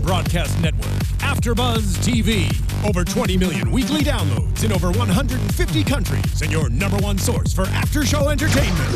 broadcast network, AfterBuzz TV. Over 20 million weekly downloads in over 150 countries, and your number one source for after-show entertainment.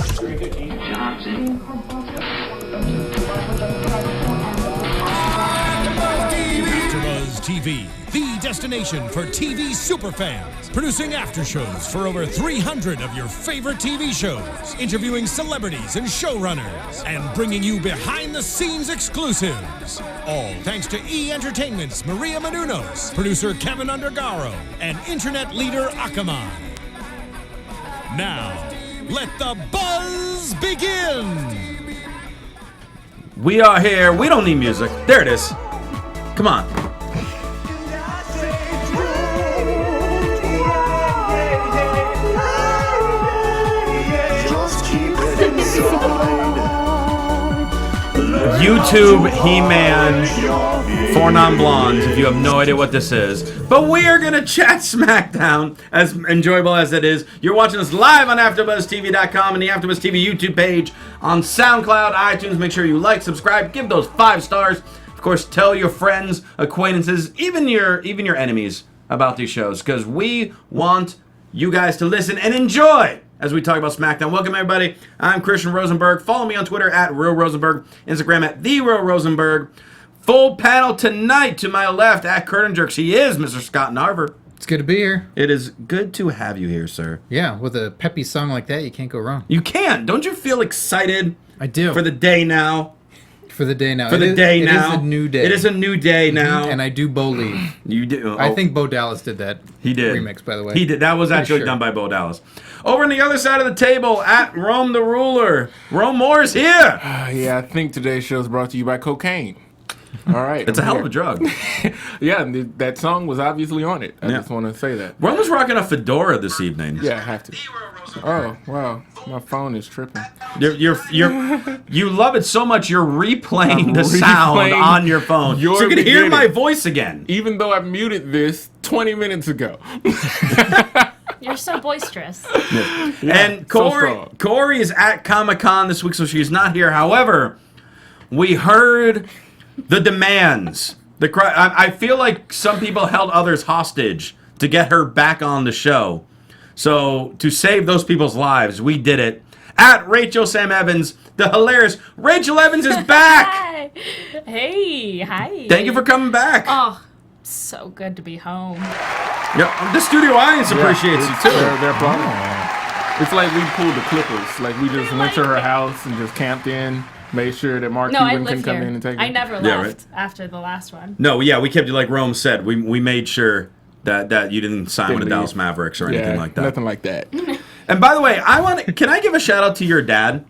AfterBuzz TV, the destination for TV superfans, producing after-shows for over 300 of your favorite TV shows, interviewing celebrities and showrunners, and bringing you behind-the-scenes exclusives. All thanks to E! Entertainment's Maria Menounos, producer Kevin Undergaro, and internet leader Akamai. Now, let the buzz begin! We are here. We don't need music. There it is. Come on. YouTube He-Man 4 Non-Blondes, if you have no idea what this is. But we are going to chat SmackDown, as enjoyable as it is. You're watching us live on AfterBuzzTV.com and the AfterBuzz TV YouTube page on SoundCloud, iTunes. Make sure you like, subscribe, give those 5 stars. Of course, tell your friends, acquaintances, even your enemies about these shows, because we want you guys to listen and enjoy as we talk about SmackDown. Welcome, everybody. I'm Christian Rosenberg. Follow me on Twitter at Real Rosenberg, Instagram at The Real Rosenberg. Full panel tonight to my left at Curtain Jerks. He is Mr. Scott Narver. It's good to be here. It is good to have you here, sir. Yeah, with a peppy song like that, you can't go wrong. You can. Don't you feel excited? I do. For the day now. For the day now. For the day now. It is a new day. It is a new day now. And I do believe. You do. Oh. I think Bo Dallas did that. He did. Remix, by the way. He did. That was actually done by Bo Dallas. Over on the other side of the table, at Rome the Ruler, Rome Moore's here. Yeah, I think today's show is brought to you by cocaine. All right. It's a hell of a drug. Yeah, that song was obviously on it. I just want to say that. Rome was rocking a fedora this evening. Yeah, I have to. Oh, wow. My phone is tripping. You love it so much, you're replaying the sound on your phone. So you can hear my voice again. Even though I muted this 20 minutes ago. You're so boisterous. Yeah. And Corey is at Comic-Con this week, so she's not here. However, we heard the demands. I feel like some people held others hostage to get her back on the show. So, to save those people's lives, we did it. At Rachel Sam Evans, the hilarious Rachel Evans is back! Hi. Hey, hi. Thank you for coming back. Oh, so good to be home. Yep, the studio audience appreciates you, too. They're applauding. It's like we pulled the Clippers. Like, we just went to her house and just camped in, made sure that Mark Cuban can come in and take it. I never left after the last one. No, yeah, we kept you, like Rome said, we made sure that you didn't sign with the Dallas Mavericks or anything like that. Nothing like that. And by the way, can I give a shout out to your dad?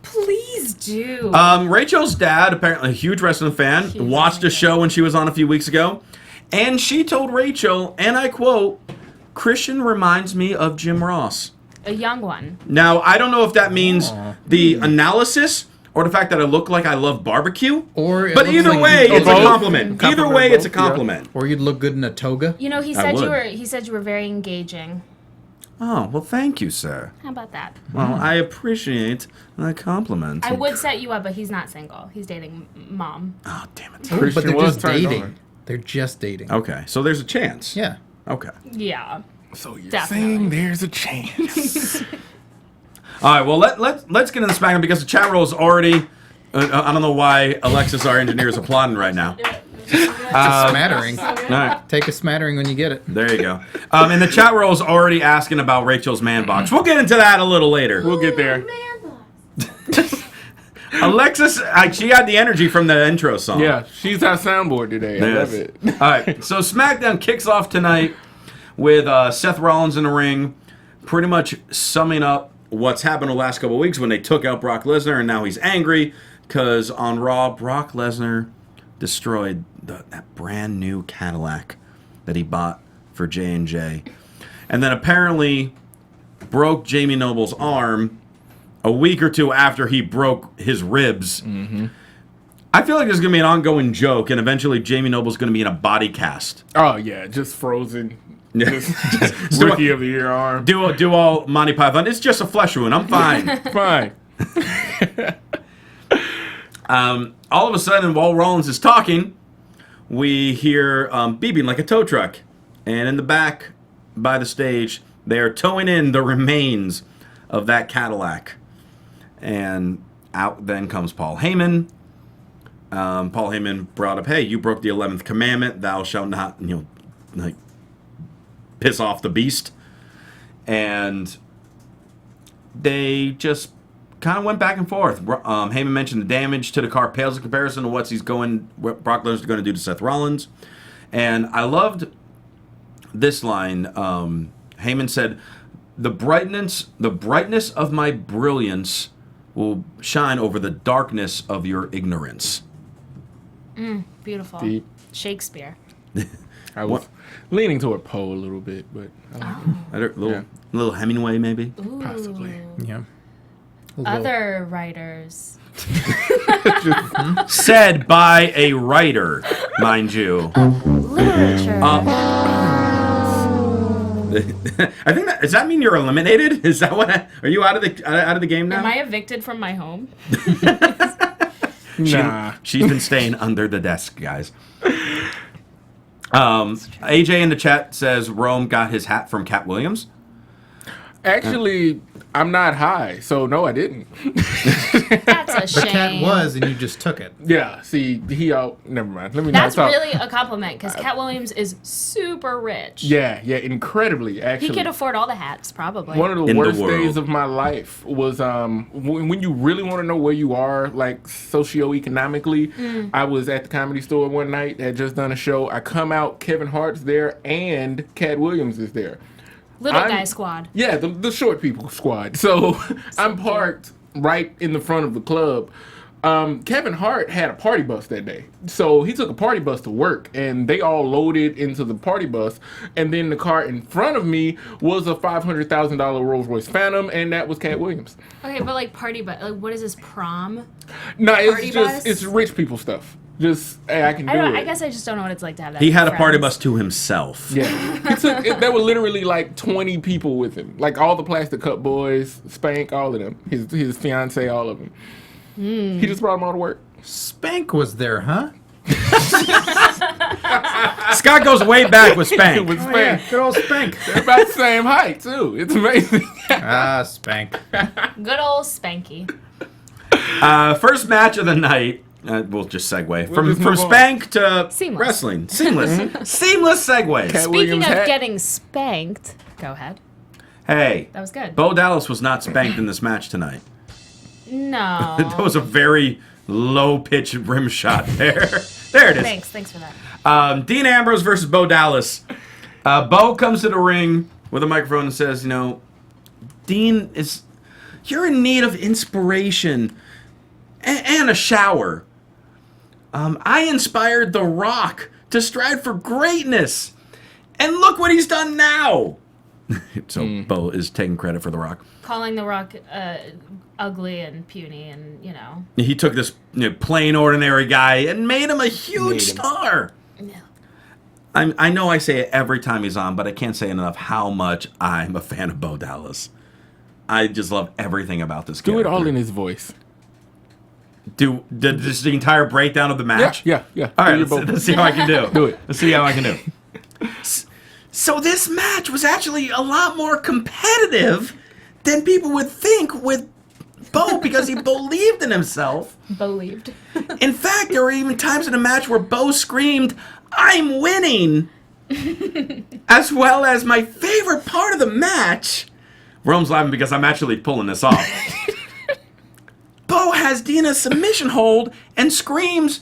Please do. Rachel's dad, apparently a huge wrestling fan, watched a show when she was on a few weeks ago, and she told Rachel, and I quote, "Christian reminds me of Jim Ross." A young one. Now, I don't know if that means the analysis or the fact that I look like I love barbecue. But either way, it's a compliment. Either way, it's a compliment. Or you'd look good in a toga. You know, he said you were very engaging. Oh, well, thank you, sir. How about that? Well, I appreciate the compliment. I would set you up, but he's not single. He's dating mom. Oh, damn it. But they're just dating. They're just dating. Okay, so there's a chance. Yeah. Okay. Yeah. So you're saying there's a chance. All right, well, let's get into SmackDown because the chat roll is already... I don't know why Alexis, our engineer, is applauding right now. It's a smattering. All right. Take a smattering when you get it. There you go. And the chat roll is already asking about Rachel's man box. We'll get into that a little later. We'll get there. Alexis, she got the energy from the intro song. Yeah, she's our soundboard today. I love it. All right, so SmackDown kicks off tonight with Seth Rollins in the ring, pretty much summing up what's happened the last couple of weeks when they took out Brock Lesnar, and now he's angry because on Raw, Brock Lesnar destroyed that brand new Cadillac that he bought for J&J. And then apparently broke Jamie Noble's arm a week or two after he broke his ribs. Mm-hmm. I feel like there's going to be an ongoing joke, and eventually Jamie Noble's going to be in a body cast. Oh, yeah, just frozen. Just Rookie of the Year arm. Do all Monty Python. It's just a flesh wound. I'm fine. Fine. All of a sudden, while Rollins is talking, we hear beeping like a tow truck. And in the back by the stage, they are towing in the remains of that Cadillac. And out then comes Paul Heyman. Paul Heyman brought up, hey, you broke the 11th commandment. Thou shalt not, piss off the beast. And they just kind of went back and forth. Heyman mentioned the damage to the car pales in comparison to what Brock Lesnar's going to do to Seth Rollins. And I loved this line. Heyman said, the brightness of my brilliance will shine over the darkness of your ignorance. Beautiful. Deep. Shakespeare. I was leaning toward Poe a little bit, but A little Hemingway, maybe? Ooh. possibly. Yeah. Other writers. Said by a writer, mind you. Literature. I think does that mean you're eliminated? Is that what? Are you out of the game now? Am I evicted from my home? Nah. She's been staying under the desk, guys. AJ in the chat says Rome got his hat from Cat Williams. Actually, I'm not high, so no, I didn't. That's a shame. The cat was, and you just took it. Yeah, see, never mind. Let me That's not talk. really a compliment because Cat Williams is super rich. Yeah, incredibly, actually. He could afford all the hats, probably. One of the In the worst world. days of my life was when you really want to know where you are, like socioeconomically. I was at the Comedy Store one night, had just done a show. I come out, Kevin Hart's there, and Cat Williams is there. Little guy squad. Yeah, the short people squad. So I'm parked right in the front of the club. Kevin Hart had a party bus that day. So he took a party bus to work, and they all loaded into the party bus. And then the car in front of me was a $500,000 Rolls Royce Phantom, and that was Cat Williams. Okay, but like party bus, like what is this, prom? No, Party it's bus? it's rich people stuff. Just, hey, I can do it. I guess I just don't know what it's like to have that. He had with a party friends. bus to himself. Yeah. There were literally like 20 people with him. Like all the Plastic Cup boys, Spank, all of them. His fiance, all of them. He just brought them all to work. Spank was there, huh? Scott goes way back with Spank. With Spank. Good old Spank. They're about the same height, too. It's amazing. Spank. Good old Spanky. First match of the night. We'll just segue from just move on. Spank to Seamless. wrestling. Seamless. Seamless segues. Cat Speaking Williams of hat. getting spanked, go ahead. Hey, That was good. Bo Dallas was not spanked in this match tonight. No. That was a very low-pitched rim shot there. There it is. Thanks for that. Dean Ambrose versus Bo Dallas. Bo comes to the ring with a microphone and says, Dean, you're in need of inspiration and a shower. I inspired The Rock to strive for greatness. And look what he's done now. So Bo is taking credit for The Rock. Calling The Rock ugly and puny and, He took this plain, ordinary guy and made him a huge star. No. I know I say it every time he's on, but I can't say enough how much I'm a fan of Bo Dallas. I just love everything about this Do character. it all in his voice. Just the entire breakdown of the match? Yeah. All right, Do your Bo- let's see how I can do. Do it. Let's see how I can do. So this match was actually a lot more competitive than people would think with Bo because he believed in himself. Believed. In fact, there were even times in the match where Bo screamed, "I'm winning!" As well as my favorite part of the match. Rome's laughing because I'm actually pulling this off. Bo has Dina's submission hold and screams,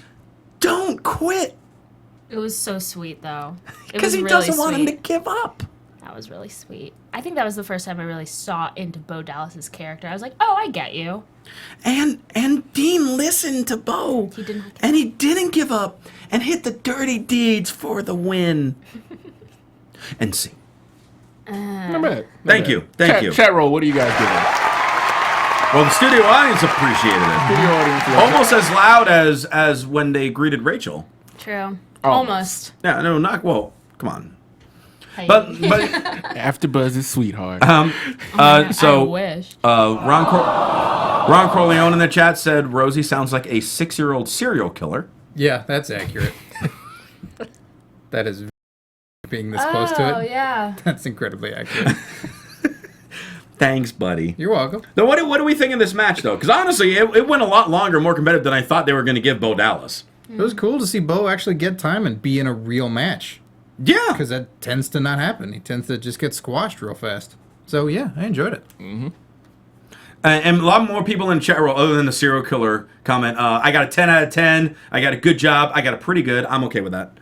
"Don't quit!" It was so sweet, though. It Because was he really doesn't want him to sweet. give up. That was really sweet. I think that was the first time I really saw into Bo Dallas's character. I was like, oh, I get you. And Dean listened to Bo. He did not give and he didn't give up and hit the dirty deeds for the win. And see. Not bad. Thank you. Thank you. Chat roll, what do you guys giving? Well, the studio audience appreciated it. Studio audience. love it. Almost as loud as when they greeted Rachel. True. Almost. Almost. Yeah, no, not well. Come on. Hey. But AfterBuzz is sweetheart. I so wish. Ron Corleone in the chat said Rosie sounds like a 6-year-old serial killer. Yeah, that's accurate. That is being this close to it. Oh, yeah. That's incredibly accurate. Thanks, buddy. You're welcome. So what do we think of this match, though? Because honestly, it went a lot longer, more competitive than I thought they were going to give Bo Dallas. It was cool to see Bo actually get time and be in a real match. Yeah. Because that tends to not happen. He tends to just get squashed real fast. So, yeah, I enjoyed it. Mm-hmm. And a lot more people in the chat room, other than the serial killer comment, I got a 10 out of 10. I got a good job. I got a pretty good. I'm okay with that.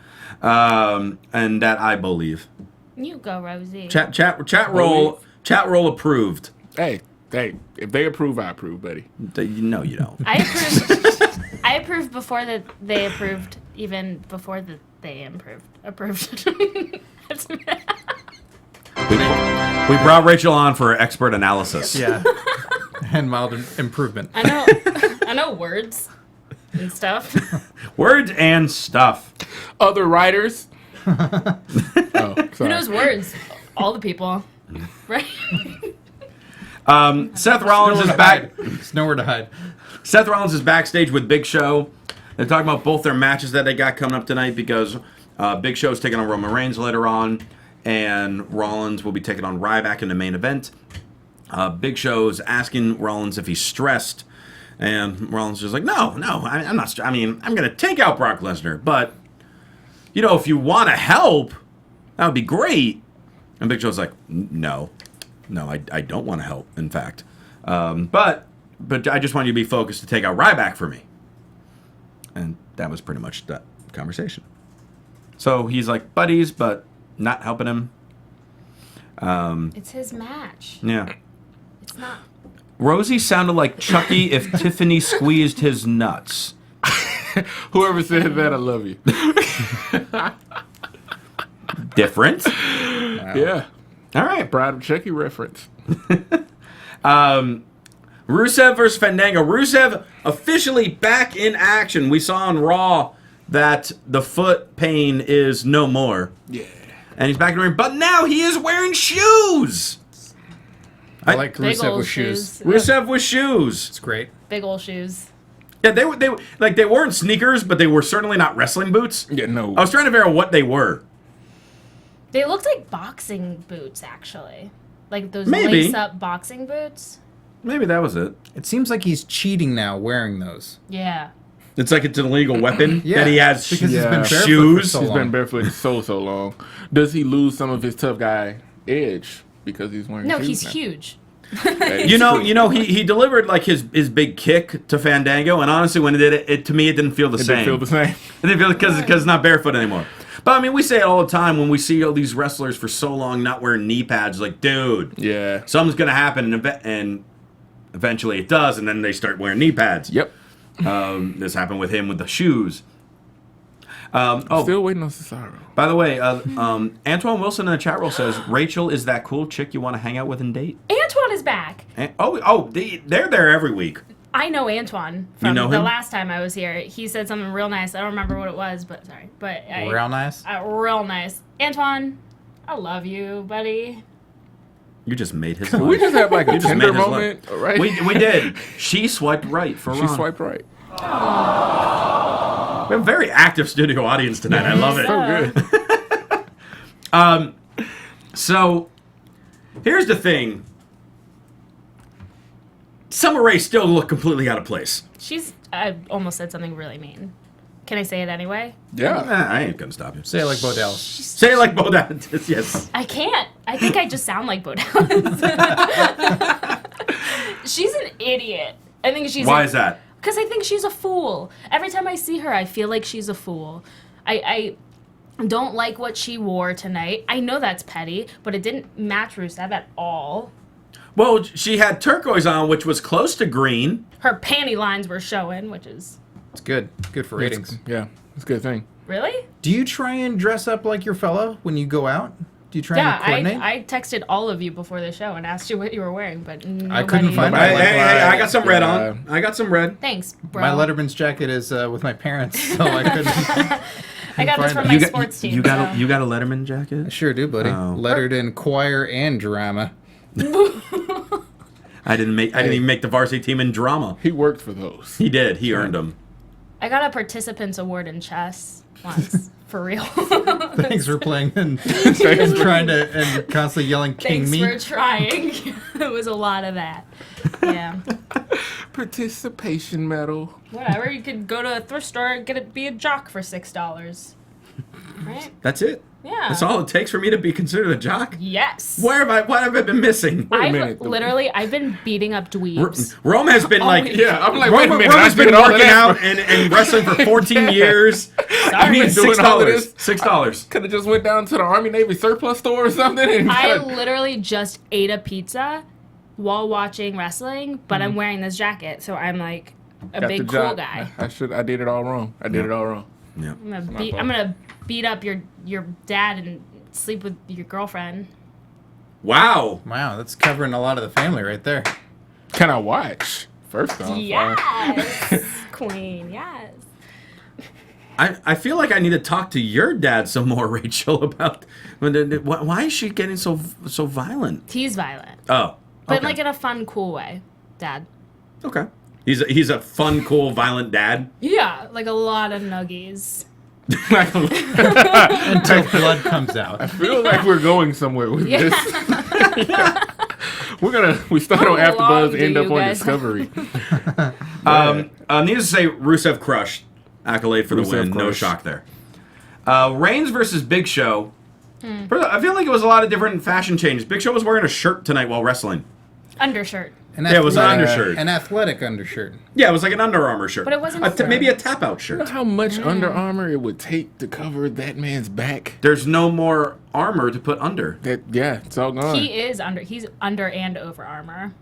And that I believe. You go, Rosie. Chat roll approved. Hey, if they approve, I approve, buddy. No, you don't. I approved. I approved before that they approved, even before that they approved. We brought Rachel on for expert analysis. Yeah. And mild improvement. I know words and stuff. Words and stuff. Other writers. Oh, Who sorry. knows words? All the people, right? Seth Rollins is back. There's nowhere to hide. Seth Rollins is backstage with Big Show. They're talking about both their matches that they got coming up tonight because Big Show's taking on Roman Reigns later on, and Rollins will be taking on Ryback in the main event. Big Show's asking Rollins if he's stressed, and Rollins is like, no, I'm not. I mean, I'm gonna take out Brock Lesnar, but if you want to help, that would be great. And Big Show's like, no, I don't want to help. In fact, but I just want you to be focused to take out Ryback for me. And that was pretty much that conversation. So he's like buddies, but not helping him. It's his match. Yeah. It's not. Rosie sounded like Chucky if Tiffany squeezed his nuts. Whoever said that, I love you. Different. Yeah. All right. Bride of Chucky reference. Rusev versus Fandango. Rusev officially back in action. We saw on Raw that the foot pain is no more. Yeah. And he's back in the ring, but now he is wearing shoes. I like Big Rusev old with shoes. Rusev with shoes. It's great. Big old shoes. Yeah, they weren't sneakers, but they were certainly not wrestling boots. Yeah, no. I was trying to figure out what they were. They looked like boxing boots, actually. Like those Maybe. lace-up boxing boots. Maybe that was it. It seems like he's cheating now wearing those. Yeah. It's like it's an illegal weapon Yeah, that he has because he's been barefoot for shoes. so He's long. been barefoot so long. Does he lose some of his tough guy edge because he's wearing No, shoes he's now? huge. He delivered like his big kick to Fandango, and honestly, when he did it to me it didn't feel the It same. didn't feel the same. It didn't feel because it's not barefoot anymore. But I mean, we say it all the time when we see all these wrestlers for so long not wearing knee pads. Like, dude, Yeah. something's gonna happen, and eventually it does, and then they start wearing knee pads. Yep. This happened with him with the shoes. Still waiting on Cesaro. By the way, Antoine Wilson in the chat room says Rachel is that cool chick you want to hang out with and date. Antoine is back. They're there every week. I know Antoine from know the him? last time I was here. He said something real nice. I don't remember what it was, but sorry. Real nice. Real nice. Antoine, I love you, buddy. You just made his We life. just had like a You just tender made his moment, right? We did. She swiped right for She Ron. swiped right. We have a very active studio audience tonight. I love it. So good. So, here's the thing. Summer Rae still look completely out of place. I almost said something really mean. Can I say it anyway? Yeah. I ain't gonna stop you. Say it like Bo Dallas. Say it like Bo Dallas. Yes. I can't. I think I just sound like Bo Dallas. She's an idiot. I think she's. Why is that? Because I think she's a fool. Every time I see her, I feel like she's a fool. I don't like what she wore tonight. I know that's petty, but it didn't match Rusev at all. Well, she had turquoise on, which was close to green. Her panty lines were showing, which is... It's good. Good for ratings. Yeah. It's a good thing. Really? Do you try and dress up like your fella when you go out? Do you try and Yeah, coordinate? I texted all of you before the show and asked you what you were wearing, but nobody... couldn't find Hey, my- I got some red Yeah. on. I got some red. Thanks, bro. My Letterman's jacket is with my parents, so I couldn't. I got this find from it. my sports team. You got so. you got a Letterman jacket? I sure do, buddy. Oh. Lettered in choir and drama. I didn't even make the varsity team in drama. He worked for those. He did. He earned them. I got a participants award in chess once For real. Thanks for playing and trying to and constantly yelling "King Thanks me." for trying. It was a lot of that. Yeah. Participation medal. Whatever. You could go to a thrift store and be a jock for $6. Right? That's it. Yeah. That's all it takes for me to be considered a jock. Yes. What have I been missing? I've been beating up dweebs. Rome has been like, Yeah, I'm like, Rome, wait a minute. Rome I has been did all working that. out and wrestling for 14 years. I need doing all of this. $6. Could have just went down to the Army Navy surplus store or something. And I literally just ate a pizza while watching wrestling, but I'm wearing this jacket, so I'm like a big cool guy. I did it all wrong. I did it all wrong. Yeah. I'm gonna beat up your dad and sleep with your girlfriend. Wow. Wow, that's covering a lot of the family right there. Can I watch? First off. Yes, queen. Yes. I feel like I need to talk to your dad some more, Rachel, about why is she getting so violent? He's violent, Oh. but Okay. like in a fun, cool way. Dad. Okay. He's a fun, cool, violent dad. Yeah, like a lot of nuggies. Until blood comes out. I feel like we're going somewhere with Yeah. this. We start on How long AfterBuzz, do end up you on guys- Discovery. Needless to say, Rusev crushed. Accolade for the Rusev win. No crushed. shock there. Reigns versus Big Show. I feel like it was a lot of different fashion changes. Big Show was wearing a shirt tonight while wrestling. Undershirt. Yeah, it was an undershirt. An athletic undershirt. Yeah, it was like an Under Armour shirt. But it wasn't maybe a fur. tap-out You know shirt. how much Under Armour it would take to cover that man's back? There's no more armor to put under. It's all gone. He's under and over armor.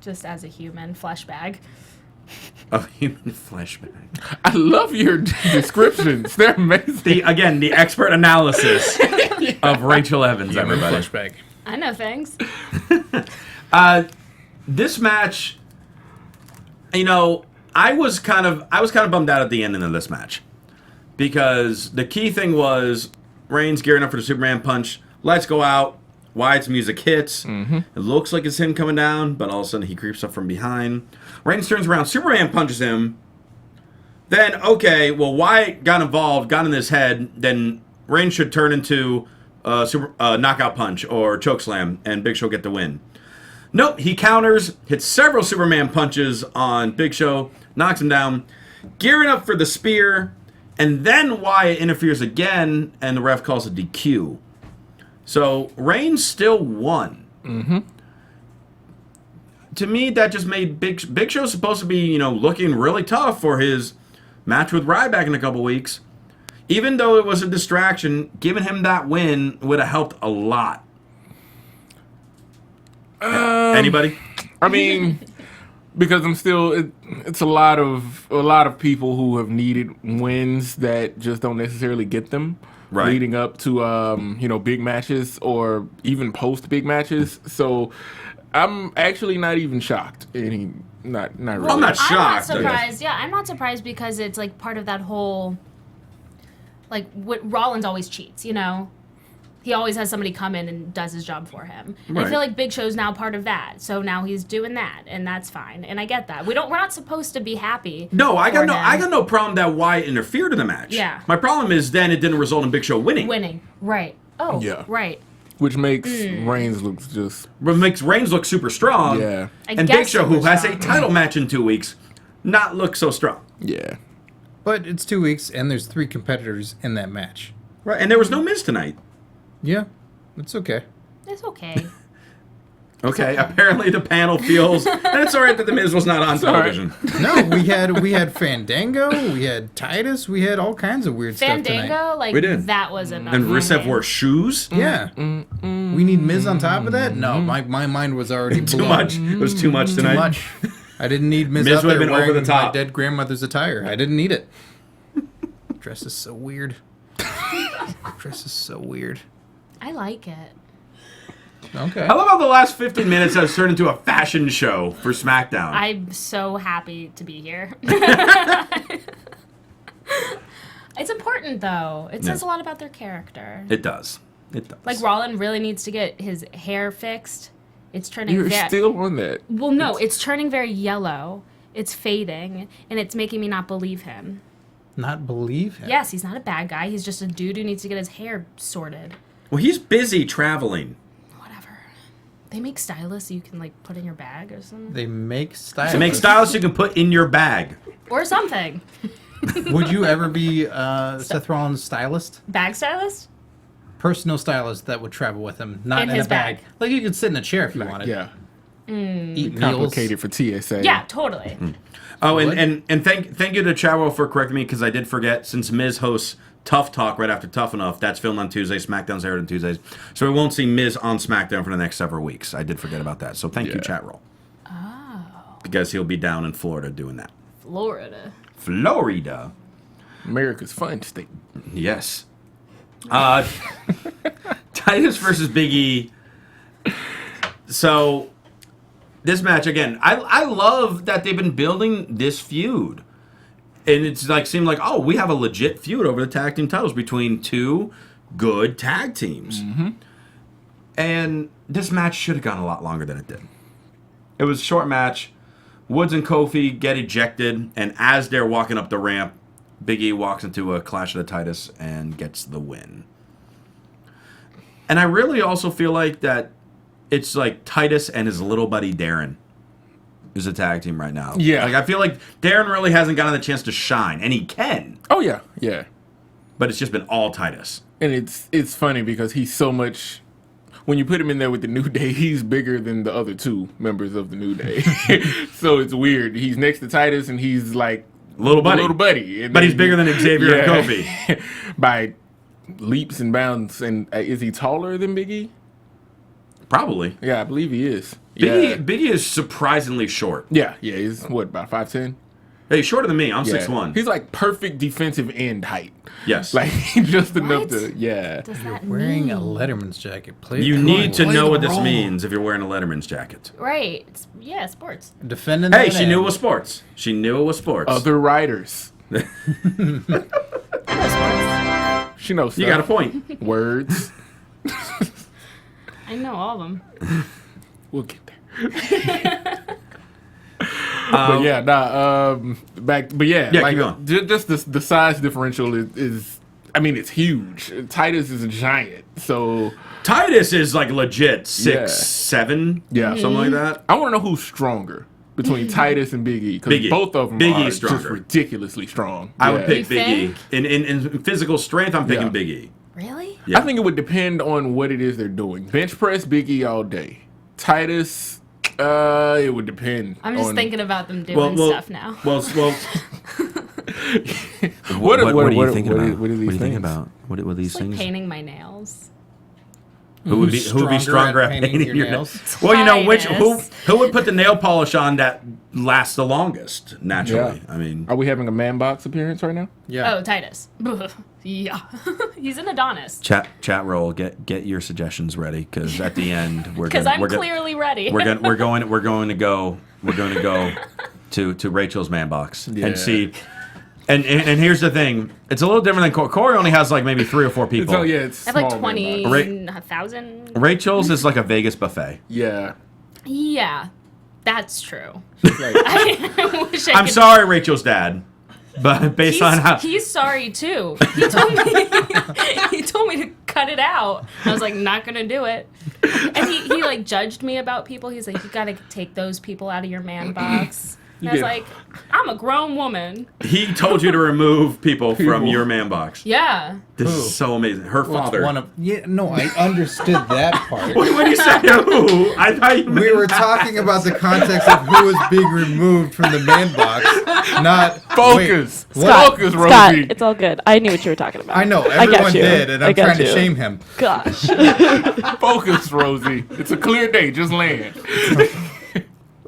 Just as a human flesh bag. A human flesh bag. I love your descriptions. They're amazing. The expert analysis of Rachel Evans, everybody. Flashback. I know things. This match, I was kind of bummed out at the ending of this match because the key thing was Reigns gearing up for the Superman punch. Lights go out. Wyatt's music hits. It looks like it's him coming down, but all of a sudden he creeps up from behind. Reigns turns around. Superman punches him. Then, okay, well, Wyatt got involved, got in his head. Then Reigns should turn into a knockout punch or chokeslam, and Big Show get the win. Nope, he counters, hits several Superman punches on Big Show, knocks him down, gearing up for the spear, and then Wyatt interferes again, and the ref calls a DQ. So Reigns still won. To me, that just made Big Show supposed to be, looking really tough for his match with Ryback in a couple weeks. Even though it was a distraction, giving him that win would have helped a lot. Anybody? I mean, because I'm still, it's a lot of people who have needed wins that just don't necessarily get them. Right. Leading up to big matches or even post big matches. So I'm actually not even shocked. Not really. I'm not shocked. I'm not surprised. Yeah, I'm not surprised because it's like part of that whole, like what Rollins always cheats, He always has somebody come in and does his job for him. And I feel like Big Show's now part of that. So now he's doing that, and that's fine. And I get that. We're not supposed to be happy. No, I got no problem that Wyatt interfered in the match. Yeah. My problem is then it didn't result in Big Show winning. Right. Oh, Yeah. right. Which makes Reigns look just But makes Reigns look super strong. Yeah. And Big Show, who has a title match in 2 weeks, not look so strong. yeah. But it's 2 weeks, and there's 3 competitors in that match. Right. And there was no Miz tonight. Yeah, it's okay. It's okay. Okay. Apparently the panel feels that it's all right that the Miz was not on television. No, we had Fandango, we had Titus, we had all kinds of weird stuff tonight. Fandango, We did. that was enough. And Rusev Okay. wore shoes. Yeah. We need Miz on top of that? No, my mind was already Too blown. much. It was too much tonight. Too much. I didn't need Miz, Miz out would have there been over wearing the top. my dead grandmother's attire. I didn't need it. Dress is so weird. Dress is so weird. I like it. Okay. I love how the last 15 minutes has turned into a fashion show for SmackDown. I'm so happy to be here. It's important, though. It says a lot about their character. It does. It does. Like, Rollins really needs to get his hair fixed. It's turning You're very... still on that. Well, no, it's turning very yellow. It's fading, and it's making me not believe him. Not believe him? Yes, he's not a bad guy. He's just a dude who needs to get his hair sorted. Well, he's busy traveling. Whatever. They make stylists you can, like, put in your bag or something. They make stylists. They make stylists you can put in your bag. Or something. Would you ever be Seth Rollins' stylist? Bag stylist? Personal stylist that would travel with him, not In in his a bag. bag. Like you could sit in a chair if you wanted. Yeah. Eat meals. Complicated for TSA. Yeah, totally. Oh, and thank you to Chavo for correcting me, because I did forget, since Miz hosts Tough Talk right after Tough Enough, that's filmed on Tuesday, SmackDown's aired on Tuesdays, so we won't see Miz on SmackDown for the next several weeks. I did forget about that, so thank you, Chat Roll. Oh. Because he'll be down in Florida doing that. Florida. America's fun state. Yes. Titus versus Big E. So, this match, again, I love that they've been building this feud. And it's like, seemed like, oh, we have a legit feud over the tag team titles between two good tag teams. Mm-hmm. And this match should have gone a lot longer than it did. It was a short match. Woods and Kofi get ejected, and as they're walking up the ramp, Big E walks into a Clash of the Titus and gets the win. And I really also feel like that it's like Titus and his little buddy Darren is a tag team right now. Yeah. Like, I feel like Darren really hasn't gotten the chance to shine, and he can, Oh, yeah. Yeah. but it's just been all Titus. And it's funny because he's so much... When you put him in there with the New Day, he's bigger than the other two members of the New Day. So it's weird. He's next to Titus, and he's like... Little buddy. Little buddy. And But then- he's bigger than Xavier and Kofi. By leaps and bounds. And is he taller than Big E? Probably. Yeah, I believe he is. Big E is surprisingly short. Yeah, he's, what, about 5'10"? Hey, he's shorter than me. I'm Yeah. 6'1". He's like perfect defensive end height. Yes. Like, just enough What? to, yeah. Does that Wearing a mean? Letterman's jacket. Play You the need to role. know Play what the this role. means if you're wearing a Letterman's jacket. Right. Yeah, sports. Defending Hey, that she knew it end. was sports. She knew it was sports. Other writers. I know sports. She knows You stuff. got a point. Words. I know all of them. We'll get there. But yeah, back. But yeah, Yeah, like keep going. just the size differential is. I mean, it's huge. Titus is a giant, so Titus is like legit 6'7", Yeah. something like that. I want to know who's stronger between Titus and Big E, Big E. because both of them Big are E's just stronger. ridiculously strong. I would pick You Big E. think? In physical strength, I'm picking Yeah. Big E. Really? Yeah. I think it would depend on what it is they're doing. Bench press Big E all day. Titus, it would depend. I'm just on- thinking about them doing stuff now. Well, What are you thinking about? What are these things? What are these It's like painting my nails. Who would be stronger at painting your nails? Well, you know Titus. who would put the nail polish on that lasts the longest? Naturally, Yeah. I mean, Are we having a man box appearance right now? Yeah. Oh, Titus. Yeah. He's an Adonis. chat roll. Get your suggestions ready, because at the end we're Because gonna, I'm we're gonna, clearly ready. we're going to go to Rachel's man box Yeah. and see. And here's the thing, it's a little different than Corey. Corey only has like maybe 3 or 4 people. So yeah, it's I have like small man box. 20,000. Rachel's is like a Vegas buffet. Yeah. Yeah, that's true. It's like, I wish I I'm could. sorry, Rachel's dad, but based on how He's sorry too. He told me to cut it out. I was like, not gonna do it. And he like judged me about people. He's like, you gotta take those people out of your man box. And I was did. like, I'm a grown woman. he told you to remove people from your man box. Yeah. This Who? is so amazing. Her Well, it's father. one of, yeah, no, I understood that part. What do you say? Who? I thought you We meant were that. talking about the context of who was being removed from the man box, not focus. Wait, what? Focus, Scott, Rosie. it's all good. I knew what you were talking about. I know I got everyone you. did, and I I'm got trying to you. shame him. Gosh. Focus, Rosie. It's a clear day. Just land.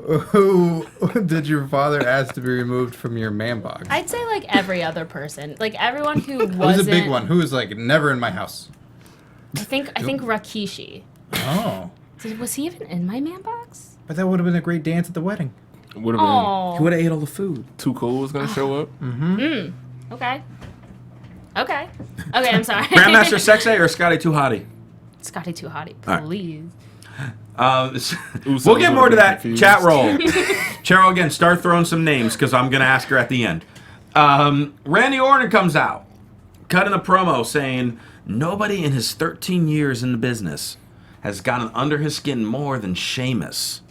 Who did your father ask to be removed from your man box? I'd say like every other person, like everyone who wasn't. Who's a big one? Who was like never in my house? I think Rakishi. Oh, Was he even in my man box? but that would have been a great dance at the wedding. Would have been Oh. would have ate all the food. Too Cool was gonna show up. Okay. Okay. Okay, I'm sorry. Grandmaster Sexay or Scotty Too Hottie? Scotty Too Hottie, right. please. We'll get more to that. confused. Chat roll. Cheryl, again, start throwing some names because I'm going to ask her at the end. Randy Orton comes out, cutting a promo saying nobody in his 13 years in the business has gotten under his skin more than Sheamus.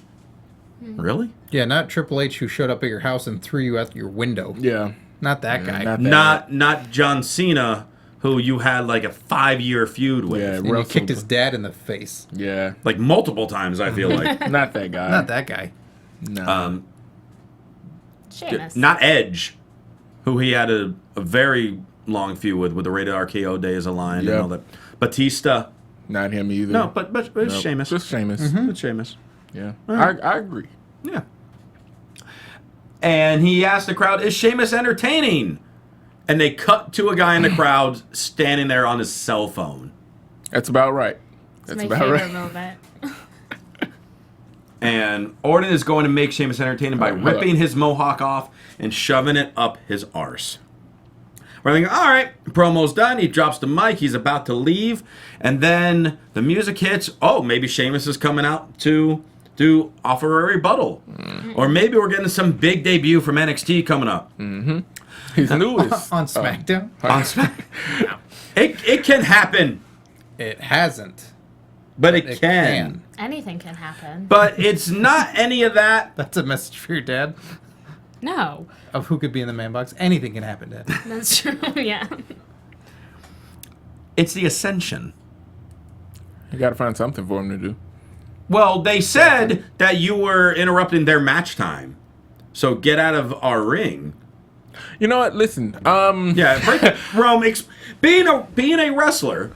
Really? Yeah, not Triple H who showed up at your house and threw you out your window. Yeah. Not that guy. Not John Cena, who you had like a 5-year feud with. Yeah, And you kicked his dad in the face. Yeah. Like multiple times, I feel like. Not that guy. Not that guy. No. Sheamus. Not Edge, who he had a very long feud with the Rated RKO days aligned and all that. Batista. Not him either. No, but it's Nope. Sheamus. Just Sheamus. It's Sheamus. Yeah. I agree. Yeah. And he asked the crowd, is Sheamus entertaining? And they cut to a guy in the crowd standing there on his cell phone. That's about right. It's That's my about favorite right. moment. And Orton is going to make Sheamus entertaining by ripping his mohawk off and shoving it up his arse. We're thinking, all right, promo's done. He drops the mic. He's about to leave. And then the music hits. Oh, maybe Sheamus is coming out to offer a rebuttal. Or maybe we're getting some big debut from NXT coming up. His newest. On SmackDown? On SmackDown. It can happen, It hasn't. but it can. Anything can happen. But it's not any of that. That's a message for your dad No. of who could be in the man box. Anything can happen, Dad. That's true. Yeah. It's the Ascension. You got to find something for him to do. Well, they said that you were interrupting their match time. So get out of our ring. You know what? Listen. Yeah, Rome, being a wrestler.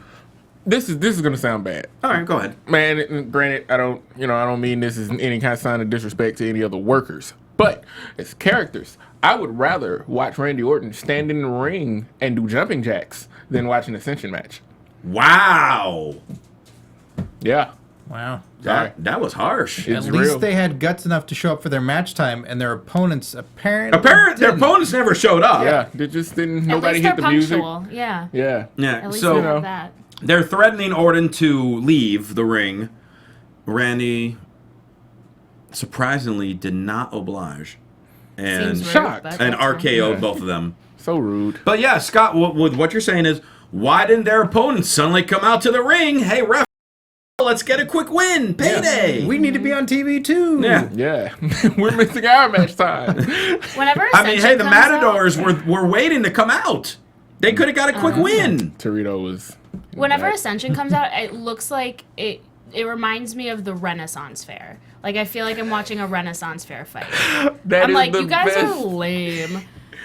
This is gonna sound bad. All right, go ahead. Man, granted, I don't mean this as any kind of sign of disrespect to any other workers. But as characters, I would rather watch Randy Orton stand in the ring and do jumping jacks than watch an Ascension match. Wow. Yeah. Wow. That was harsh. It's At least real. they had guts enough to show up for their match time, and their opponents apparently Their didn't. opponents never showed up. Yeah, they just didn't. At Nobody least hit they're the music. punctual. Yeah. Yeah. Yeah. At least So they have that. they're threatening Orton to leave the ring. Randy surprisingly did not oblige. And Seems rude, shocked. but and that's fine. RKO'd Yeah. both of them. So rude. But yeah, Scott, what you're saying is, why didn't their opponents suddenly come out to the ring? Hey, ref, let's get a quick win. Payday. We need to be on TV too. Yeah. Yeah. We're missing our match time. Whenever I mean, Ascension hey, the comes out- Matadors were waiting to come out. They could have got a quick win. Torito was. Whenever back. Ascension comes out, it looks like it reminds me of the Renaissance Fair. Like, I feel like I'm watching a Renaissance Fair fight. That I'm is like, the you guys best. are lame.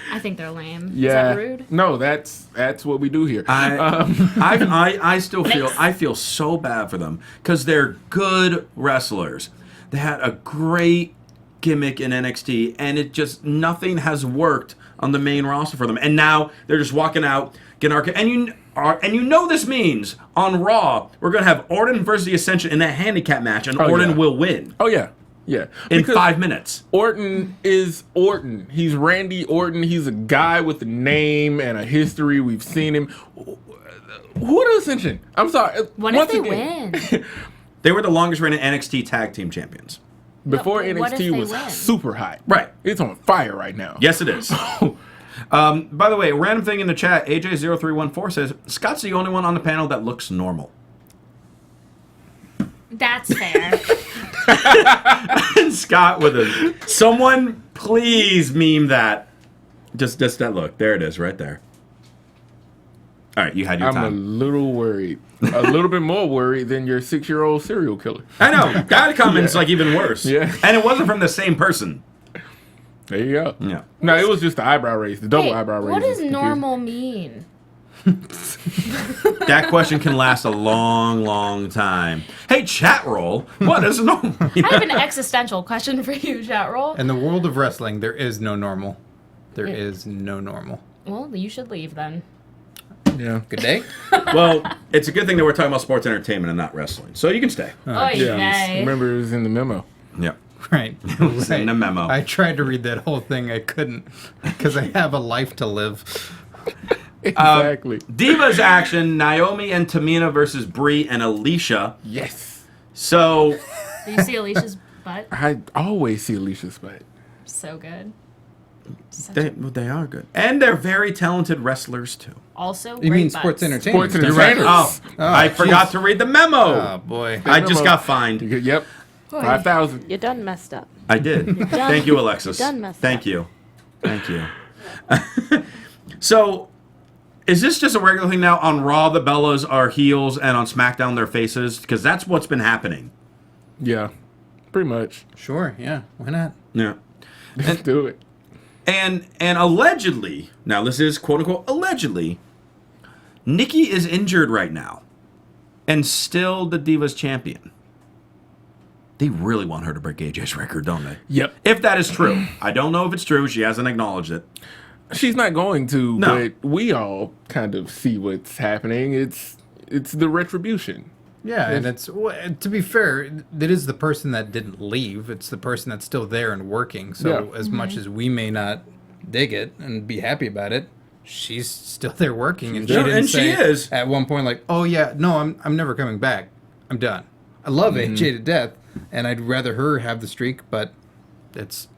I think they're lame. Yeah. Is that rude? No, that's what we do here. I still feel so bad for them because they're good wrestlers. They had a great gimmick in NXT, and it just nothing has worked on the main roster for them. And now they're just walking out, getting and you know this means on Raw we're gonna have Orton versus the Ascension in that handicap match, and Orton yeah. will win Oh yeah. Yeah. in Because 5 minutes. Orton is Orton. He's Randy Orton. He's a guy with a name and a history. We've seen him. Who are the Ascension? I'm sorry. What Once if they again, win? They were the longest reigning NXT Tag Team Champions. Before but what if NXT they was win? super hot. Right. It's on fire right now. Yes, it is. By the way, random thing in the chat, AJ0314 says, Scott's the only one on the panel that looks normal. That's fair. And Scott with a... Someone please meme that. Just that look. There it is, right there. All right, you had your I'm a time. little worried. A little bit more worried than your 6-year-old serial killer. I know. That comment's like even worse. Yeah. And it wasn't from the same person. There you go. Yeah. No, it was just the eyebrow raise, the double Hey, eyebrow raise. what does is confusing. normal mean? That question can last a long, long time. Hey, chat roll. What is normal? I have an existential question for you, chat roll. In the world of wrestling, there is no normal. There is no normal. Well, you should leave then. Yeah. Good day. Well, it's a good thing that we're talking about sports entertainment and not wrestling. So you can stay. Oh, Yeah. Remember, it was in the memo. Yeah. Right. In a memo. I tried to read that whole thing. I couldn't because I have a life to live. Exactly. Divas action, Naomi and Tamina versus Brie and Alicia. Yes. So, Did you see Alicia's butt? I always see Alicia's butt. So good. They are good. And they're very talented wrestlers, too. Also, You mean great sports butts. entertainment? Sports You're right. entertainers. I forgot to read the memo. Oh, boy. I just got fined. Yep. 5,000. You done messed up. I did. Thank you, Alexis. You're done messed Thank up. you. Thank you. So, is this just a regular thing now? On Raw, the Bellas are heels, and on SmackDown, they're faces? Because that's what's been happening. Yeah. Pretty much. Sure, yeah. Why not? Yeah. Let's do it. And allegedly, now this is quote unquote allegedly, Nikki is injured right now, and still the Divas champion. They really want her to break AJ's record, don't they? Yep. If that is true, I don't know if it's true. She hasn't acknowledged it. She's not going to, No. but we all kind of see what's happening. It's the retribution. Yeah, and it's to be fair, it is the person that didn't leave. It's the person that's still there and working. So Yeah. as much as we may not dig it and be happy about it, she's still there working, and she there, didn't and she say is. at one point like, "Oh yeah, no, I'm never coming back. I'm done. I love AJ to death, and I'd rather her have the streak, but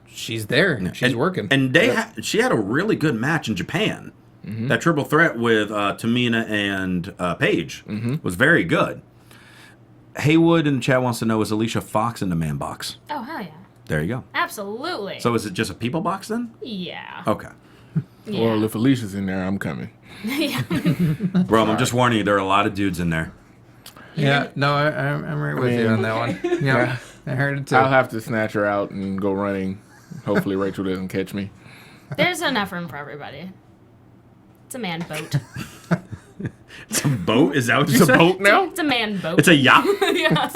she's there. She's working." And she had a really good match in Japan. That triple threat with Tamina and Paige was very good. Haywood in the chat wants to know, is Alicia Fox in the man box? Oh, hell yeah. There you go. Absolutely. So is it just a people box then? Yeah. Okay. Yeah. Well, if Alicia's in there, I'm coming. Yeah. Bro, I'm just warning you, there are a lot of dudes in there. Yeah, no, I'm right with you on that one. Yeah, I heard it too. I'll have to snatch her out and go running. Hopefully Rachel doesn't catch me. There's enough room for everybody. It's a man boat. It's a boat? Is that what you It's a said? boat now? It's a man boat. It's a yacht? Yeah.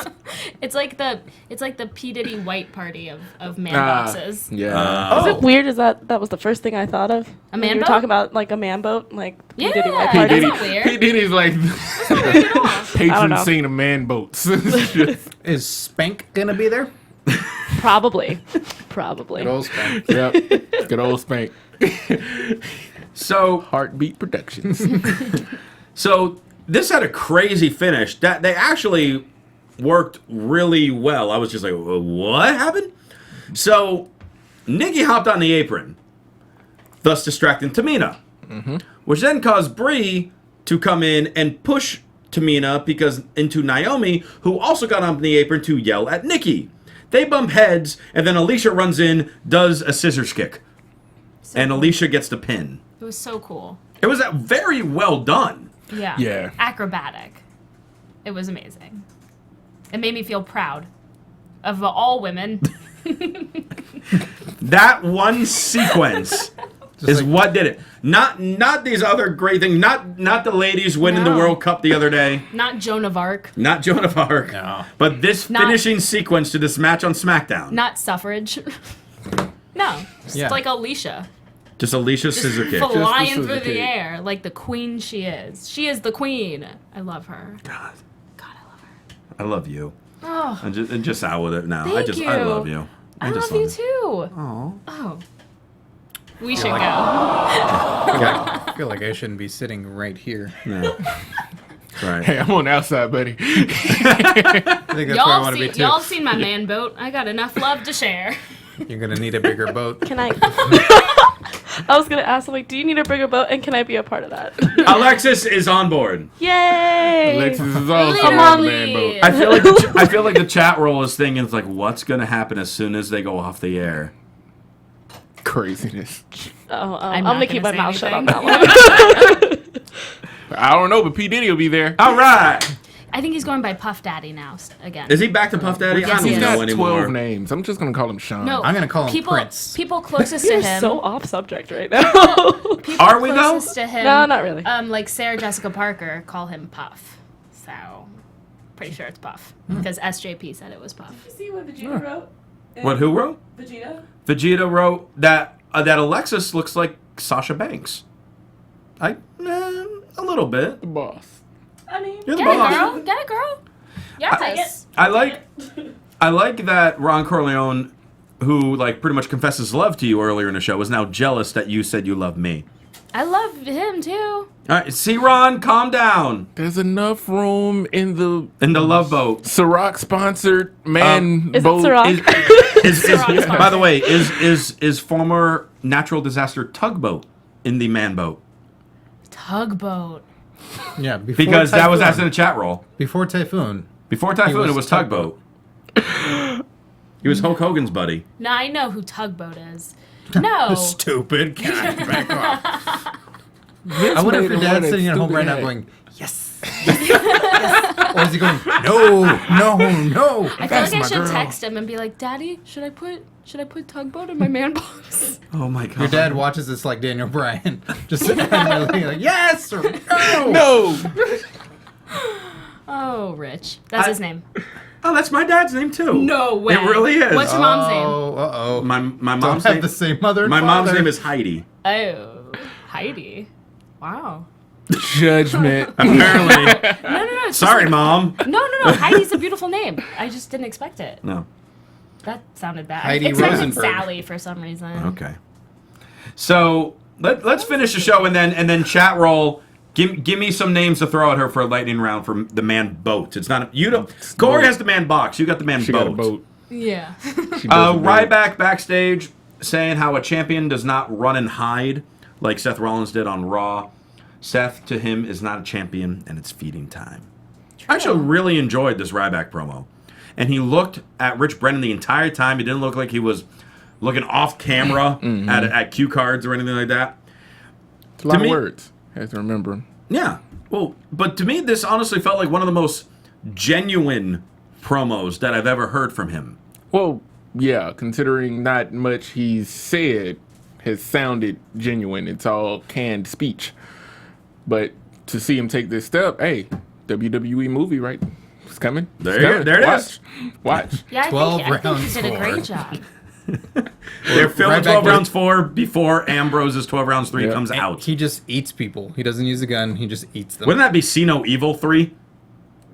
It's like the P. Diddy white party of man Ah, boxes. Yeah. Is it weird? Is that was the first thing I thought of? A man When you were boat? talking about like a man boat, like Yeah. P. Diddy white P. party. Diddy- not weird. P. Diddy's like Weird at all. I don't patron know. saint of man boats. It's just- Is Spank gonna be there? Probably. Probably. Good old Spank. yep. Good old Spank. So, Heartbeat Productions. so this had a crazy finish. That they actually worked really well. I was just like, what happened? So, Nikki hopped on the apron, thus distracting Tamina, which then caused Brie to come in and push Tamina into Naomi, who also got on the apron to yell at Nikki. They bump heads, and then Alicia runs in, does a scissors kick, and Alicia gets the pin. It was so cool. It was very well done. Yeah. Yeah. Acrobatic. It was amazing. It made me feel proud of all women. That one sequence is what did it. Not these other great things. Not the ladies winning the No. World Cup the other day. Not Joan of Arc. Not Joan of Arc. No. But this Not- finishing sequence to this match on SmackDown. Not suffrage. No. Just Yeah. like Alicia. Just Alicia's scissor kick. Flying scissor through the kick. air like the queen she is. She is the queen. I love her. God, God, I love her. I love you. Oh, I'm just out with it now. Thank I you. love you. I just love you it. too. Aw. Oh. We should go. I feel like I shouldn't be sitting right here. Yeah. Right. Hey, I'm on the outside, buddy. I think that's where I want to be too. Y'all seen my man boat. I got enough love to share. You're gonna need a bigger boat. Can I? I was gonna ask, like, do you need a bigger boat, and can I be a part of that? Alexis is on board. Yay! Alexis is also Literally. on the man boat. I feel like the chat roll is thinking, it's like, what's gonna happen as soon as they go off the air? Craziness. I'm not gonna keep my gonna mouth say shut on anything. that one. I don't know, but P. Diddy will be there. All right. I think he's going by Puff Daddy now again. Is he back to Puff Daddy? I don't Yes, even he know Got anymore. 12 names. I'm just going to call him Sean. No, I'm gonna call him people, Prince. People closest You're to him. so off subject right now. People Are we, though? closest to him, No, not really. Like Sarah Jessica Parker, call him Puff. So, pretty sure it's Puff because SJP said it was Puff. See what Vegeta wrote? What, who wrote? Vegeta. Vegeta wrote that Alexis looks like Sasha Banks. A little bit. The boss. I mean, You're the Get it, boss. girl. Get it, girl. Yes. I like that Ron Corleone, who like pretty much confesses love to you earlier in the show, is now jealous that you said you love me. I love him too. All right, see, Ron, calm down. There's enough room in the Love Boat. Ciroc sponsored man Is it boat. Ciroc? By the way, is former natural disaster Tugboat in the man boat? Tugboat. Yeah, before Because that was Typhoon. asked in a chat roll. Before Typhoon. Before Typhoon, was it was Tugboat. He was Hulk Hogan's buddy. Now I know who Tugboat is. No. Stupid cat. Back off. I wonder if your dad's sitting at home right now going, yes. Yes. Or is he going, no. I feel like I should text him and be like, Daddy, should I put Tugboat in my man box? Oh my god. Your dad watches this like Daniel Bryan. Just sitting there like, yes or no. No. Oh, Rich. That's his name. Oh, that's my dad's name too. No way. It really is. What's your mom's name? Oh, uh-oh. My Don't mom's have name. the same mother and My mom's father. name is Heidi. Oh, Heidi. Wow. Judgment. Apparently. No. It's Sorry, just Mom. No. Heidi's a beautiful name. I just didn't expect it. No. That sounded bad. Heidi I expected Rosenberg. Sally for some reason. Okay. So let's finish the show and then chat roll. Give me some names to throw at her for a lightning round for the man boat. It's not you don't. Corey has the man box. You got the man She boat. got a boat. Yeah. She does a boat. Ryback backstage saying how a champion does not run and hide like Seth Rollins did on Raw. Seth to him is not a champion, and it's feeding time. I actually really enjoyed this Ryback promo, and he looked at Rich Brennan the entire time. He didn't look like he was looking off camera at cue cards or anything like that. It's a lot to of me- words. Have to remember. Yeah. Well, but to me, this honestly felt like one of the most genuine promos that I've ever heard from him. Well, yeah, considering not much he's said has sounded genuine. It's all canned speech. But to see him take this step, hey, WWE movie, right? It's coming. It's There coming. it Watch. is. Watch. Yeah, I 12 think he rounds did a great forward. job. They're filming Ryback 12 did- rounds 4 before Ambrose's 12 rounds 3 Yeah. comes out. He just eats people. He doesn't use a gun. He just eats them. Wouldn't that be See No Evil 3?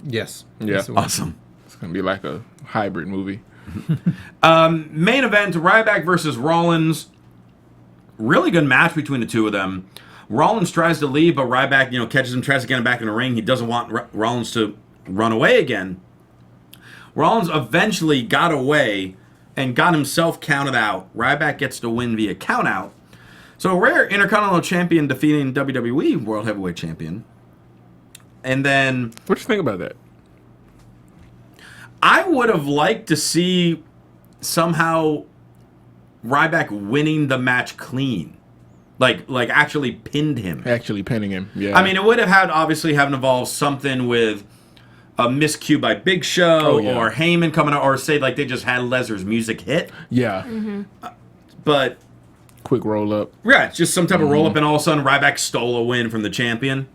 Yes. Yeah. Yes, it was. Awesome. It's going to be like a hybrid movie. Main event, Ryback versus Rollins. Really good match between the two of them. Rollins tries to leave, but Ryback, catches him, tries to get him back in the ring. He doesn't want Rollins to run away again. Rollins eventually got away and got himself counted out. Ryback gets the win via countout. So a rare Intercontinental Champion defeating WWE World Heavyweight Champion. And then What you think about that? I would have liked to see somehow Ryback winning the match clean. Like actually pinned him. Actually pinning him. Yeah. I mean, it would have had obviously have involved something with a miscue by Big Show or Heyman coming out, or say like they just had Lesnar's music hit. yeah. But Quick roll up. yeah, it's just some type of roll up, and all of a sudden Ryback stole a win from the champion.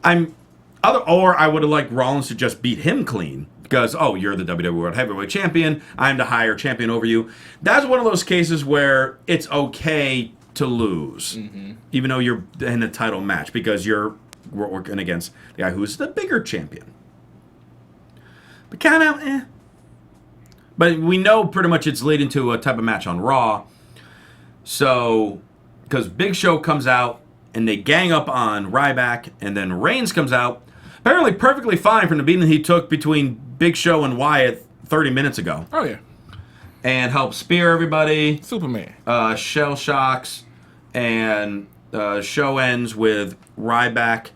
Or I would have liked Rollins to just beat him clean. Because, you're the WWE World Heavyweight Champion. I'm the higher champion over you. That's one of those cases where it's okay to lose. Even though you're in a title match. Because you're working against the guy who's the bigger champion. But kind of, But we know pretty much it's leading to a type of match on Raw. So, because Big Show comes out and they gang up on Ryback. And then Reigns comes out. Apparently perfectly fine from the beating he took between Big Show and Wyatt 30 minutes ago. Oh, yeah. And helped spear everybody. Superman. Shell shocks. And show ends with Ryback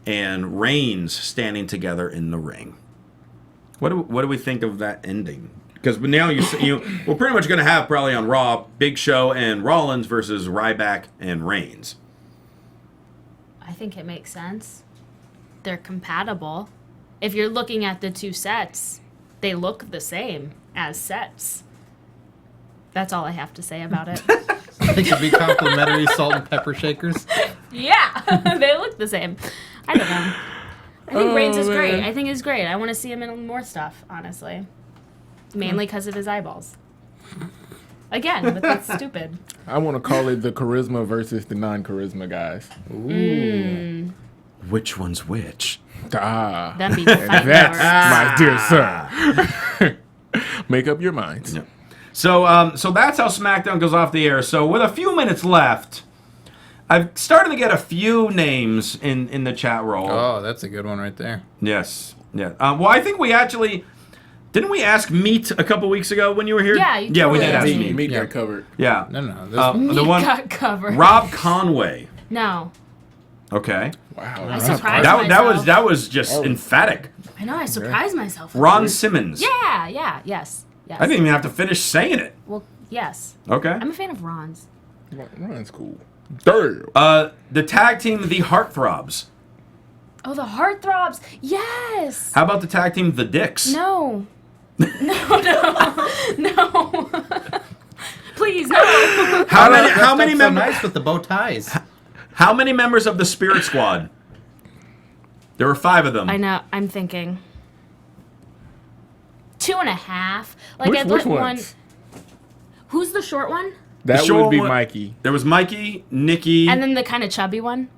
and Reigns standing together in the ring. What do we think of that ending? Because now we're pretty much going to have probably on Raw Big Show and Rollins versus Ryback and Reigns. I think it makes sense. They're compatible. If you're looking at the two sets, they look the same as sets. That's all I have to say about it. I think it'd be complimentary salt and pepper shakers. Yeah, they look the same. I don't know. I think Reigns is great. man. I think he's great. I want to see him in more stuff, honestly. Mainly because of his eyeballs. Again, but that's stupid. I want to call it the charisma versus the non-charisma guys. Which one's which? Ah. That'd be fighting That's words. my dear sir. Make up your minds. So that's how SmackDown goes off the air. So with a few minutes left, I've started to get a few names in the chat roll. Oh, that's a good one right there. Yes. Yeah. Well, I think we actually... Didn't we ask Meat a couple weeks ago when you were here? Yeah, we totally did ask asked Meat. Meat Yeah. got covered. Yeah. No. The one got covered. Rob Conway. No. Okay. Wow. I surprised That myself. was just emphatic. I know, I surprised myself. Ron Simmons. Yeah, yes. I didn't even have to finish saying it. Well, yes. Okay. I'm a fan of Ron's. Ryan's cool. Damn. The tag team, the Heartthrobs. Oh, the Heartthrobs. Yes. How about the tag team, the Dicks? No. No. Please, no. How many So members? nice with the bow ties. How many members of the Spirit Squad? There were 5 of them. I know. I'm thinking 2.5. Like Which I'd let one. ones? Who's the short one? That short would be one- Mikey. There was Mikey, Nikki. And then the kind of chubby one.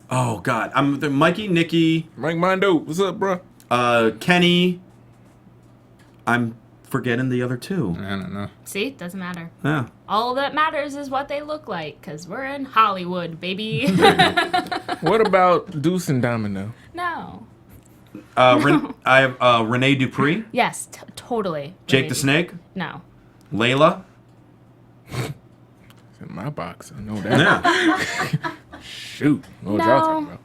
Oh God, Mikey, Nikki, Mike Mondo, what's up, bro? Kenny. I'm forgetting the other 2. I don't know. See, doesn't matter. Yeah. All that matters is what they look like, cause we're in Hollywood, baby. What about Deuce and Domino? No. I have Renee Dupree, Yes, totally. Jake Maybe. the Snake, No. Layla. It's in my box. I know that. Yeah. Shoot. What was No. y'all talking about?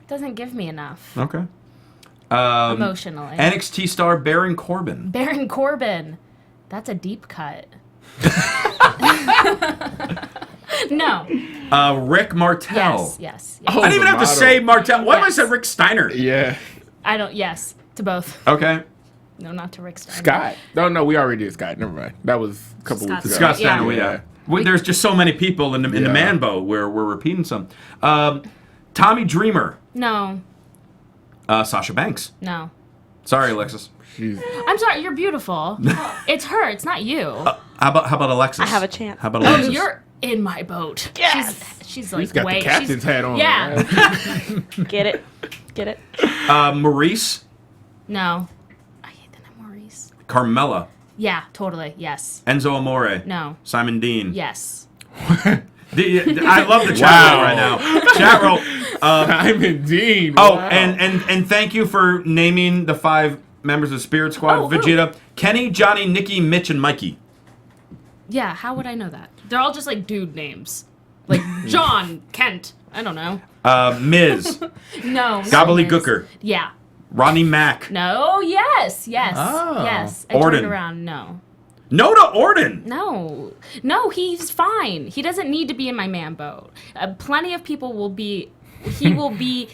Doesn't give me enough Okay. emotionally. NXT star Baron Corbin. Baron Corbin. That's a deep cut. No. Rick Martel. Yes. I didn't even have to D'Amato. say Martel. Why did I Yes. say Rick Steiner? Yeah. I don't. Yes, to both. Okay. No, not to Rick Steiner. Scott. No, we already did Scott. Never mind. That was a couple Scott weeks ago. Scott Yeah. Steiner. Yeah. There's just so many people in the Yeah. man boat where we're repeating some. Tommy Dreamer. No. Sasha Banks. No. Sorry, Alexis. She's I'm sorry. You're beautiful. It's her. It's not you. How about Alexis? I have a chance. How about Oh, Alexis? you're in my boat. Yes. She's like got way. the captain's hat on. Yeah. right? Get it? Maurice. No. I hate the name Maurice. Carmella. Yeah. Totally. Yes. Enzo Amore. No. Simon Dean. Yes. I love the chat roll right now. Chat roll. Simon Dean. Oh, wow. and thank you for naming the 5 members of Spirit Squad. Oh, who? Vegeta, Kenny, Johnny, Nikki, Mitch, and Mikey. Yeah. How would I know that? They're all just like dude names, like John Kent. I don't know. Miz, No. Gobbledygooker, Yeah. Ronnie Mack, No. Yes. Yes. Oh. Yes. I Orton. turned around. No. Noda Orton. No, he's fine. He doesn't need to be in my man boat. Plenty of people will be.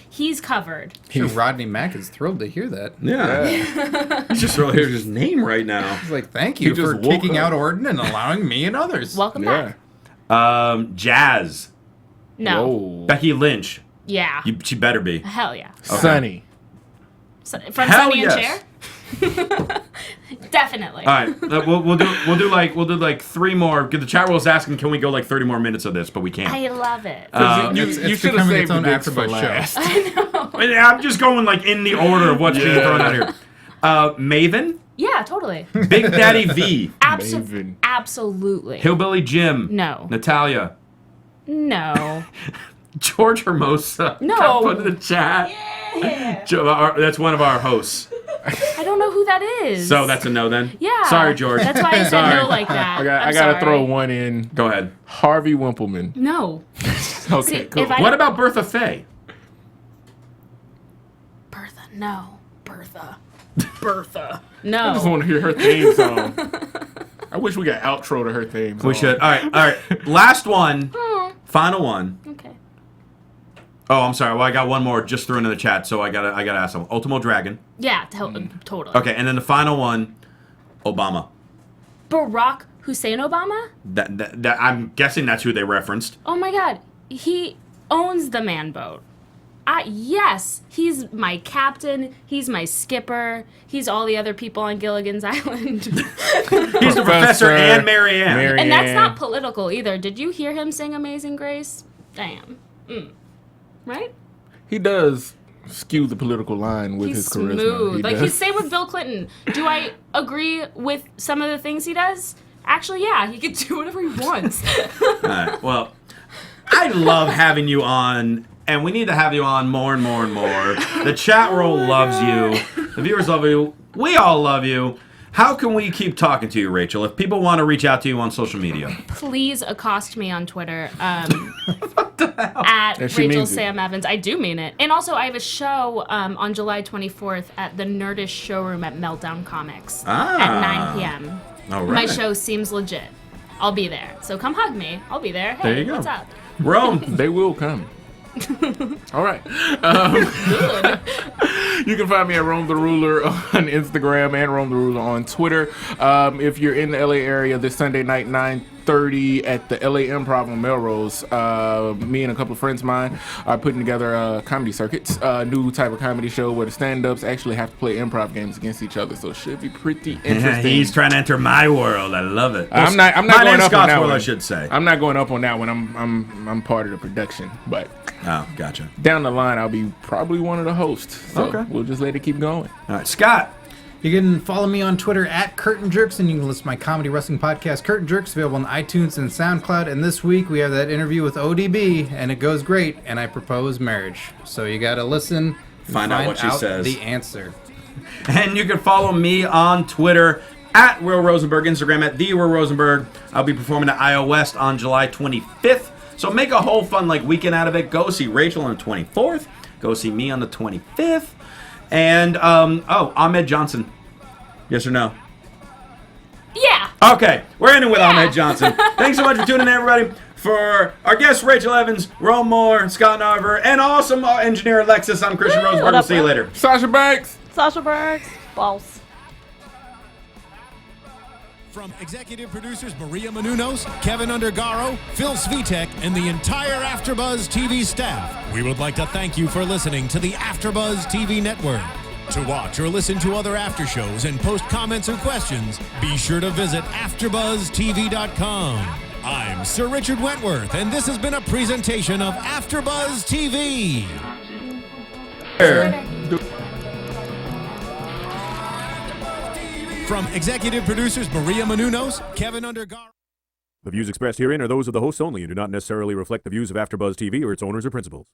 He's covered. Sure, Rodney Mack is thrilled to hear that. Yeah. He's just really hears his name right now. He's like, thank you He just for woke kicking up. out Orton and allowing me and others. Welcome Yeah. back. Jazz, No. Whoa. Becky Lynch. Yeah. She better be. Hell yeah. Sunny. From Hell Sonny yes. and Cher? Definitely. All right, we'll do like 3 more. The chat roll is asking, can we go like 30 more minutes of this? But we can't. I love it. You it's should have becoming saved its the own dicks for AfterBuzz show. last. I'm just going like in the order of what's being thrown out here. Maven, Yeah, totally. Big Daddy V, Maven. Absolutely. Hillbilly Jim, No. Natalia, No. George Hermosa. No. Got put in the chat. That's one of our hosts. I don't know who that is. So that's a no then. Yeah. Sorry, George. That's why I said Sorry. no like that. I gotta throw one in. Go ahead. Harvey Wimpleman. No. Okay, See, cool. if I- What about Bertha Faye? Bertha. No. Bertha. No. I just want to hear her theme song. I wish we got outro to her theme song. We should. All right. Last one. Final one. Okay. Oh, I'm sorry. Well, I got one more just threw into the chat, so I gotta ask them. Ultimo Dragon. Yeah, totally. Okay, and then the final one, Obama. Barack Hussein Obama? That I'm guessing that's who they referenced. Oh my god. He owns the man boat. Yes, he's my captain. He's my skipper. He's all the other people on Gilligan's Island. He's the professor and Mary Ann. And that's not political either. Did you hear him sing Amazing Grace? Damn. Right? He does skew the political line with He's his charisma. smooth. He Like, does. he's same with Bill Clinton. Do I agree with some of the things he does? Actually, yeah. He can do whatever he wants. All right. Well, I love having you on, and we need to have you on more and more and more. The chat roll loves you. The viewers love you. We all love you. How can we keep talking to you, Rachel, if people want to reach out to you on social media? Please accost me on Twitter at Rachel Sam Evans. I do mean it. And also, I have a show on July 24th at the Nerdish Showroom at Meltdown Comics at 9 p.m. All right. My show seems legit. I'll be there. So come hug me. I'll be there. Hey, there you go. What's up? Rome. They will come. All right. You can find me at Rome the Ruler on Instagram and Rome the Ruler on Twitter. If you're in the LA area this Sunday night, 9:30 at the LA Improv on Melrose, me and a couple of friends of mine are putting together a comedy circuit, a new type of comedy show where the stand-ups actually have to play improv games against each other. So it should be pretty interesting. He's trying to enter my world. I love it. I'm not going up on that one. I should say. I'm not going up on that one. I'm part of the production, but. Oh, gotcha. Down the line, I'll be probably one of the hosts. So okay. We'll just let it keep going. All right, Scott. You can follow me on Twitter at Curtain Jerks, and you can listen to my comedy wrestling podcast, Curtain Jerks, available on iTunes and SoundCloud. And this week, we have that interview with ODB, and it goes great, and I propose marriage. So you got to listen. Find out what she says. The answer. And you can follow me on Twitter at Will Rosenberg, Instagram at The Will Rosenberg. I'll be performing at IO West on July 25th. So make a whole fun weekend out of it. Go see Rachel on the 24th. Go see me on the 25th. And, Ahmed Johnson. Yes or no? Yeah. Okay, we're ending with Ahmed Johnson. Thanks so much for tuning in, everybody. For our guests, Rachel Evans, Rome Moore, Scott Narver, and awesome engineer Alexis, I'm Christian Rosenberg. We'll see you later. Sasha Banks. Balls. From executive producers Maria Menounos, Kevin Undergaro, Phil Svitek, and the entire AfterBuzz TV staff, we would like to thank you for listening to the AfterBuzz TV network. To watch or listen to other after shows and post comments or questions, be sure to visit AfterBuzzTV.com. I'm Sir Richard Wentworth, and this has been a presentation of AfterBuzz TV. From executive producers Maria Menounos, Kevin Undergaro. The views expressed herein are those of the hosts only and do not necessarily reflect the views of AfterBuzz TV or its owners or principals.